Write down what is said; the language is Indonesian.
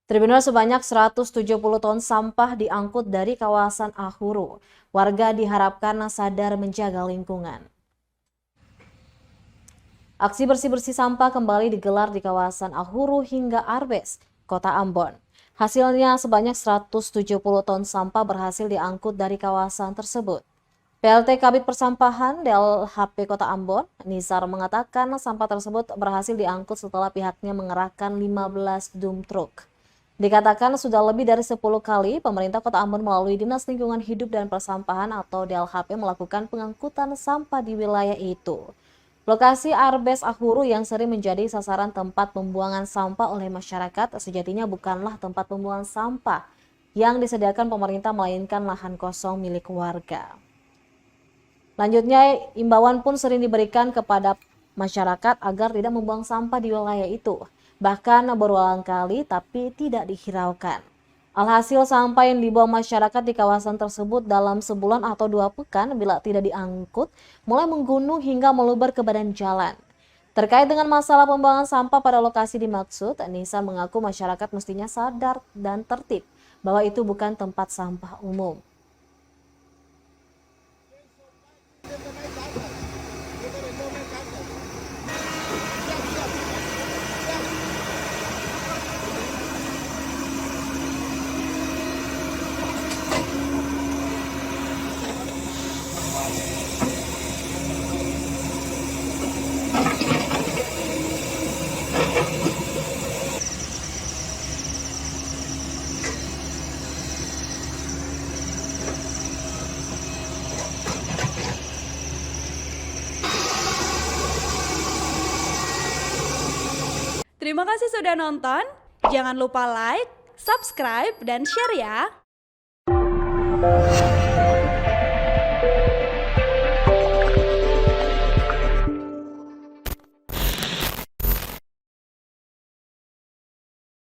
Tribunal sebanyak 170 ton sampah diangkut dari kawasan Ahuru. Warga diharapkan sadar menjaga lingkungan. Aksi bersih-bersih sampah kembali digelar di kawasan Ahuru hingga Arbes, Kota Ambon. Hasilnya sebanyak 170 ton sampah berhasil diangkut dari kawasan tersebut. PLT Kabid Persampahan DLHP Kota Ambon, Nisar mengatakan sampah tersebut berhasil diangkut setelah pihaknya mengerahkan 15 dump truck. Dikatakan sudah lebih dari 10 kali pemerintah Kota Ambon melalui Dinas Lingkungan Hidup dan Persampahan atau DLHP melakukan pengangkutan sampah di wilayah itu. Lokasi Arbes Ahuru yang sering menjadi sasaran tempat pembuangan sampah oleh masyarakat sejatinya bukanlah tempat pembuangan sampah yang disediakan pemerintah melainkan lahan kosong milik warga. Lanjutnya, imbauan pun sering diberikan kepada masyarakat agar tidak membuang sampah di wilayah itu. Bahkan berulang kali tapi tidak dihiraukan. Alhasil sampah yang dibuang masyarakat di kawasan tersebut dalam sebulan atau 2 pekan bila tidak diangkut mulai menggunung hingga meluber ke badan jalan. Terkait dengan masalah pembuangan sampah pada lokasi dimaksud, Nisa mengaku masyarakat mestinya sadar dan tertib bahwa itu bukan tempat sampah umum. Terima kasih sudah nonton. Jangan lupa like, subscribe, dan share ya.